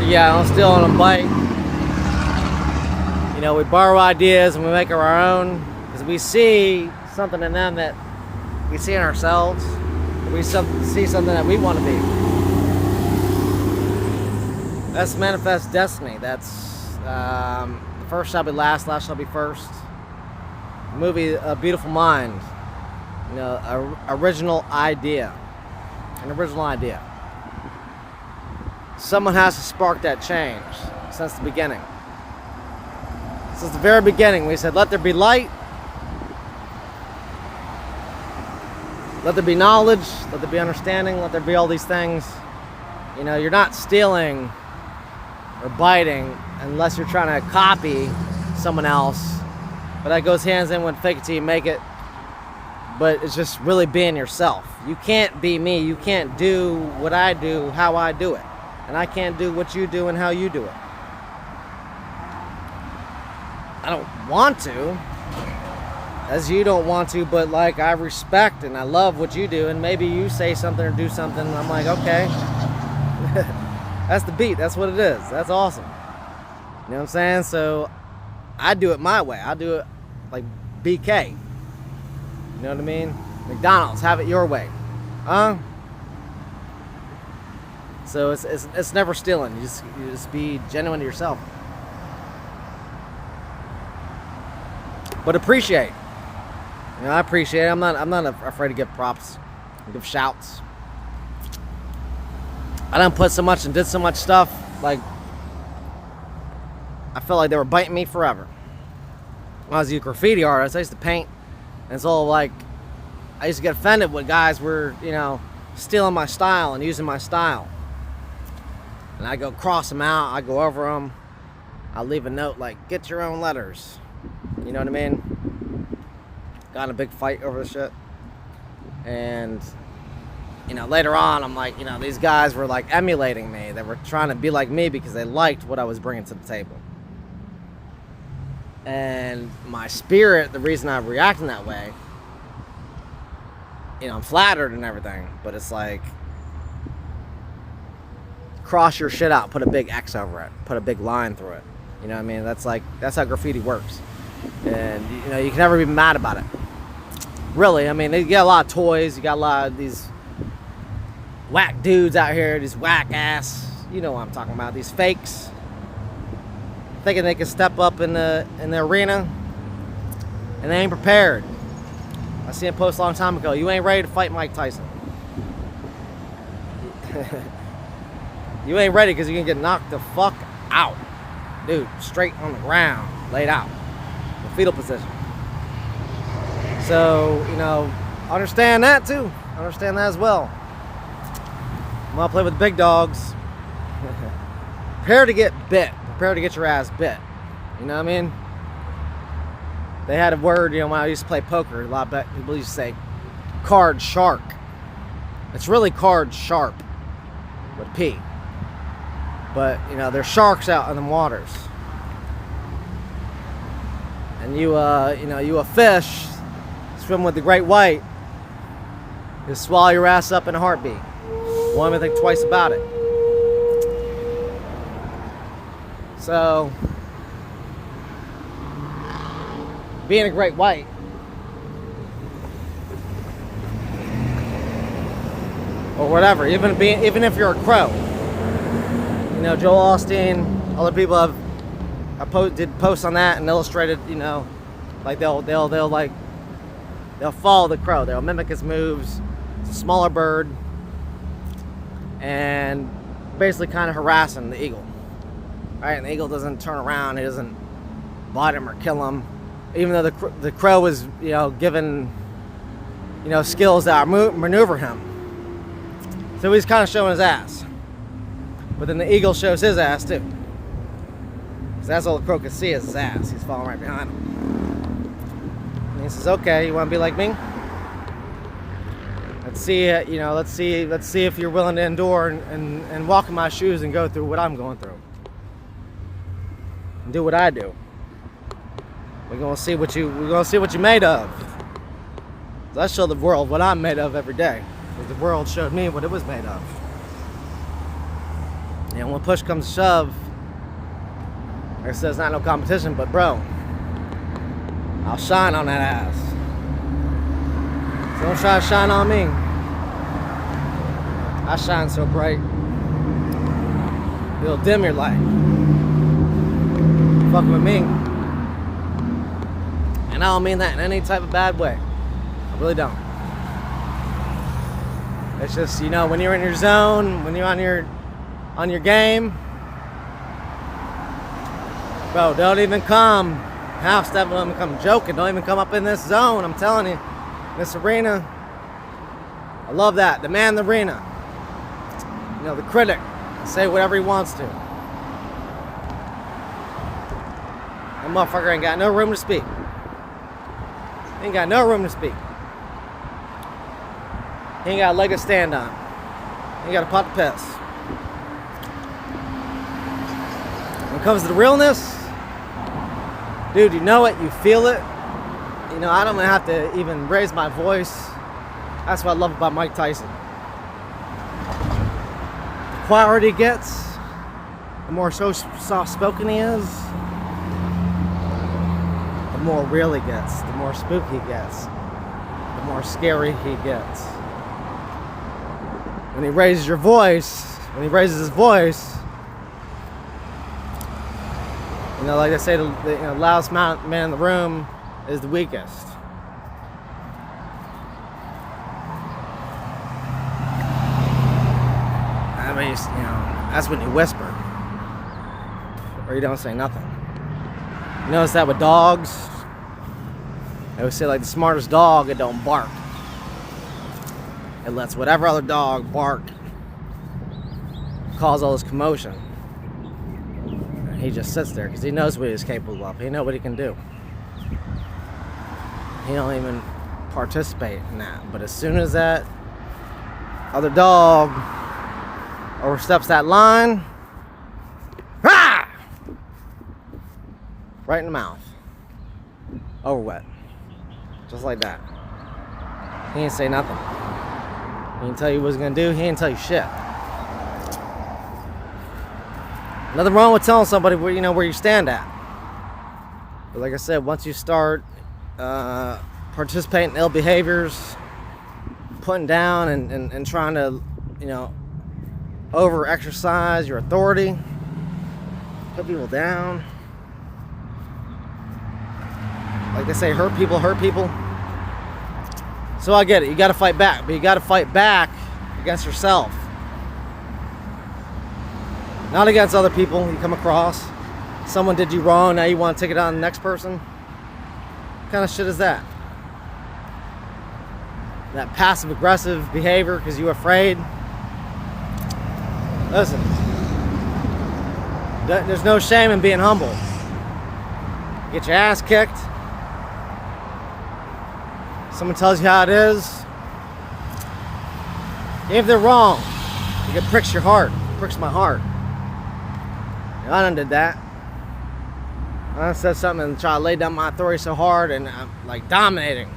So yeah, I'm still on a bike. You know, we borrow ideas and we make our own because we see something in them that we see in ourselves. We see something that we want to be. That's manifest destiny. That's the first shall be last shall be first. The movie A Beautiful Mind. You know, original idea. An original idea. Someone has to spark that change since the beginning. Since the very beginning, we said, let there be light. Let there be knowledge. Let there be understanding. Let there be all these things. You know, you're not stealing or biting unless you're trying to copy someone else. But that goes hands in with fake it till you make it. But it's just really being yourself. You can't be me. You can't do what I do, how I do it. And I can't do what you do and how you do it. I don't want to, as you don't want to, but like I respect and I love what you do, and maybe you say something or do something, and I'm like, okay. That's the beat. That's what it is. That's awesome. You know what I'm saying? So I do it my way. I do it like BK. You know what I mean? McDonald's, have it your way. So it's never stealing. You just be genuine to yourself. But appreciate. You know, I appreciate it. I'm not afraid to give props, give shouts. I done put so much and did so much stuff, like I felt like they were biting me forever. When I was a graffiti artist, I used to paint, and it's all like I used to get offended when guys were, you know, stealing my style and using my style. And I go cross them out, I go over them, I leave a note like, get your own letters. You know what I mean? Got in a big fight over the shit. And, you know, later on, I'm like, you know, these guys were like emulating me. They were trying to be like me because they liked what I was bringing to the table. And my spirit, the reason I'm reacting that way, you know, I'm flattered and everything, but it's like, cross your shit out, put a big X over it, put a big line through it. You know what I mean? That's how graffiti works. And, you know, you can never be mad about it. Really, I mean, you got a lot of toys, you got a lot of these whack dudes out here, these whack ass, you know what I'm talking about, these fakes, thinking they can step up in the arena, and they ain't prepared. I seen a post a long time ago, you ain't ready to fight Mike Tyson. You ain't ready because you're gonna get knocked the fuck out. Dude, straight on the ground, laid out, in the fetal position. So, you know, understand that too. Understand that as well. When I play with big dogs, prepare to get bit. Prepare to get your ass bit. You know what I mean? They had a word, you know, when I used to play poker, a lot of people used to say card shark. It's really card sharp with P. But, you know, there's sharks out in the waters. And you know, you a fish, swim with the great white, you swallow your ass up in a heartbeat. Won't even think twice about it. So, being a great white, or whatever, even if you're a crow. You know, Joel Osteen, other people did posts on that and illustrated, you know, like they'll follow the crow, they'll mimic his moves. It's a smaller bird, and basically kind of harassing the eagle. Right, and the eagle doesn't turn around, he doesn't bite him or kill him, even though the crow was, you know, given, you know, skills that maneuver him. So he's kind of showing his ass. But then the eagle shows his ass too. Because that's all the crow can see is his ass. He's following right behind him. And he says, okay, you want to be like me? Let's see, you know, let's see if you're willing to endure and walk in my shoes and go through what I'm going through. And do what I do. We're gonna see what you're made of. So I show the world what I'm made of every day. Because the world showed me what it was made of. You And when push comes to shove, like I said, it's not no competition, but bro, I'll shine on that ass. So don't try to shine on me. I shine so bright, it'll dim your light. Fucking with me. And I don't mean that in any type of bad way. I really don't. It's just, you know, when you're in your zone, when you're on your game, bro, don't even come half step, don't even come joking, don't even come up in this zone. I'm telling you, this arena, I love that. The man in the arena, you know, the critic, say whatever he wants to. That motherfucker ain't got no room to speak. He ain't got no room to speak. He ain't got a leg to stand on. He ain't got a pot to piss. When it comes to the realness, dude, you know it, you feel it. You know, I don't have to even raise my voice. That's what I love about Mike Tyson. The quieter he gets, the more soft-spoken he is, the more real he gets, the more spooky he gets, the more scary he gets. When he raises his voice, you know, like I say, the loudest man in the room is the weakest. I mean, you know, that's when you whisper, or you don't say nothing. You notice that with dogs? They always say, like, the smartest dog, it don't bark. It lets whatever other dog bark, cause all this commotion. And he just sits there because he knows what he's capable of. He knows what he can do. He don't even participate in that. But as soon as that other dog oversteps that line, ah! Right in the mouth. Over wet. Just like that. He ain't say nothing. He didn't tell you what he was gonna do. He didn't tell you shit. Nothing wrong with telling somebody where you stand at. But like I said, once you start participating in ill behaviors, putting down and trying to, you know, over exercise your authority, put people down. Like they say, hurt people. So I get it. You got to fight back, but you got to fight back against yourself, not against other people you come across. Someone did you wrong, now you want to take it on the next person. What kind of shit is that? That passive-aggressive behavior because you're afraid. Listen, there's no shame in being humble. Get your ass kicked. Someone tells you how it is. Even if they're wrong, it pricks your heart. It pricks my heart. I done did that. I done said something and try to lay down my authority so hard and I'm like dominating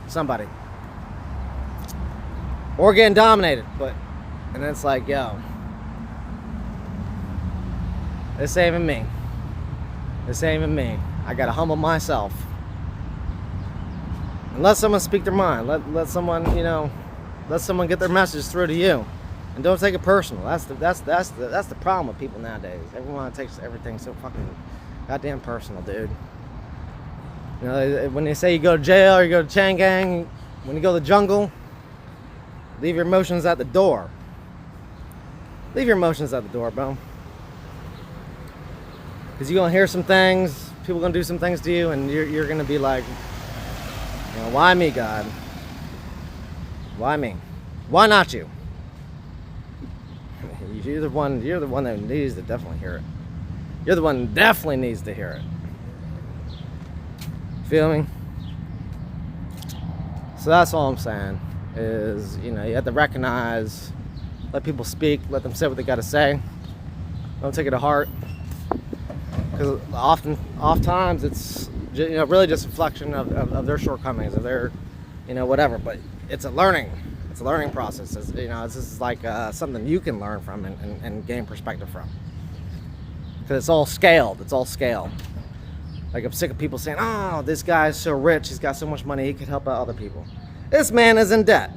somebody. Or getting dominated. And it's like, yo, this ain't even me. This ain't even me. I gotta humble myself. And let someone speak their mind. Let someone, you know, let someone get their message through to you. And don't take it personal. That's the problem with people nowadays. Everyone takes everything so fucking goddamn personal, dude. You know, when they say you go to jail or you go to chain gang, when you go to the jungle, leave your emotions at the door. Leave your emotions at the door, bro. Because you're gonna hear some things, people gonna do some things to you, and you're gonna be like, you know, why me, God? Why me? Why not you? You're the one that needs to definitely hear it. You're the one that definitely needs to hear it. Feel me? So that's all I'm saying is, you know, you have to recognize, let people speak, let them say what they got to say. Don't take it to heart. Because oftentimes it's, you know, really just a reflection of their shortcomings, of their, you know, whatever. But it's a learning It's a learning process. It's, this is like something you can learn from and gain perspective from. Because it's all scaled. It's all scaled. Like, I'm sick of people saying, oh, this guy's so rich, he's got so much money, he could help out other people. This man is in debt.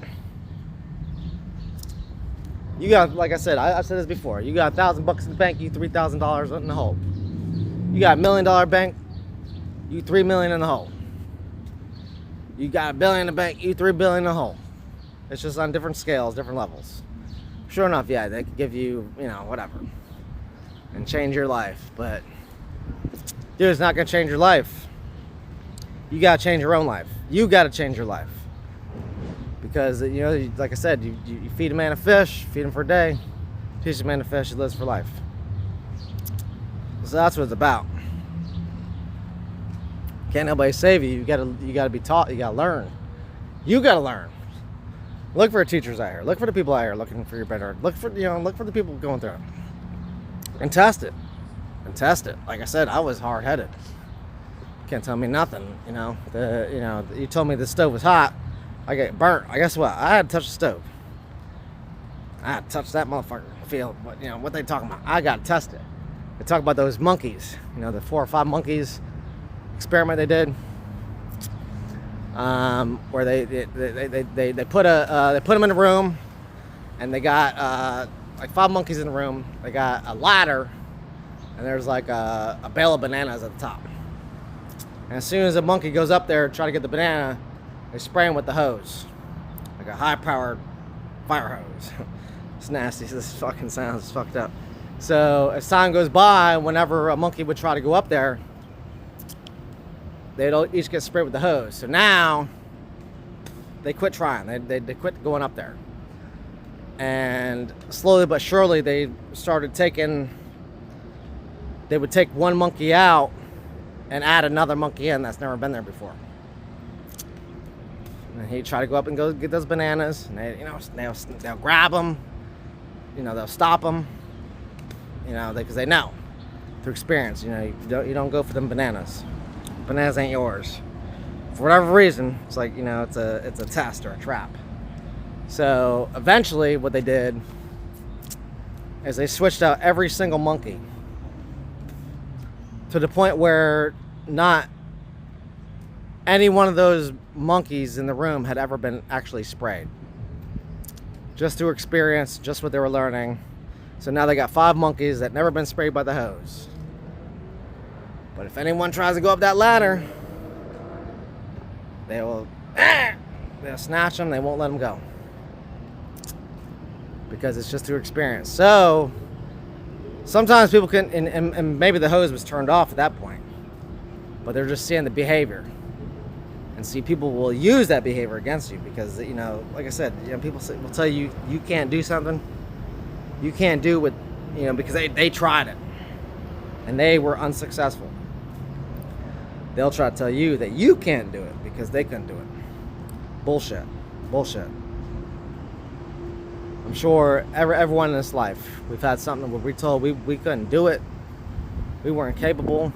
You got, like I said, I've said this before, you got $1,000 in the bank, you $3,000 in the hole. You got $1 million bank, you $3 million in the hole. You got $1 billion in the bank, you $3 billion in the hole. It's just on different scales, different levels. Sure enough, yeah, they could give you, whatever, and change your life, but dude, it's not going to change your life. You got to change your own life. You got to change your life. Because, like I said, you feed a man a fish, feed him for a day, teach a man to fish, he lives for life. So that's what it's about. Can't nobody save you. You gotta be taught, you gotta learn. You gotta learn. Look for teachers out here. Look for the people out here looking for your better. Look for the people going through it. And test it. Like I said, I was hard-headed. Can't tell me nothing. You told me the stove was hot. I get burnt. I guess what? I had to touch the stove. I had to touch that motherfucker. Feel what they talking about. I got to test it. They talk about those monkeys. The 4 or 5 monkeys experiment they did. Where they put them in a room, and they got like 5 monkeys in the room. They got a ladder. And there's like a bale of bananas at the top. And as soon as a monkey goes up there to try to get the banana, they spray him with the hose. Like a high-powered fire hose. It's nasty. This fucking sounds fucked up. So as time goes by, whenever a monkey would try to go up there, they'd each get sprayed with the hose. So now, they quit trying. They quit going up there. And slowly but surely, they started taking... They would take one monkey out and add another monkey in that's never been there before. And he'd try to go up and go get those bananas, and they'll grab them, they'll stop them, because they know through experience. You don't go for them bananas. Bananas ain't yours. For whatever reason, it's like it's a test or a trap. So eventually, what they did is they switched out every single monkey. To the point where not any one of those monkeys in the room had ever been actually sprayed. Just through experience, just what they were learning. So now they got 5 monkeys that never been sprayed by the hose. But if anyone tries to go up that ladder, they'll snatch them, they won't let them go. Because it's just through experience. So sometimes people can, and maybe the hose was turned off at that point, but they're just seeing the behavior. And see, people will use that behavior against you because, like I said, people will tell you, you can't do something. You can't do what, because they tried it and they were unsuccessful. They'll try to tell you that you can't do it because they couldn't do it. Bullshit. I'm sure everyone in this life, we've had something where we told we couldn't do it. We weren't capable.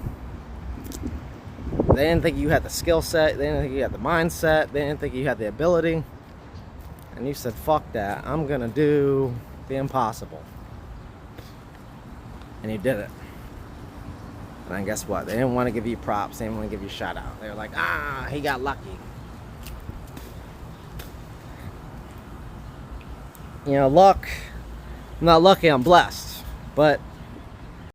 They didn't think you had the skill set. They didn't think you had the mindset. They didn't think you had the ability. And you said, fuck that. I'm going to do the impossible. And you did it. And then guess what? They didn't want to give you props. They didn't want to give you a shout out. They were like, he got lucky. Luck, I'm not lucky, I'm blessed. But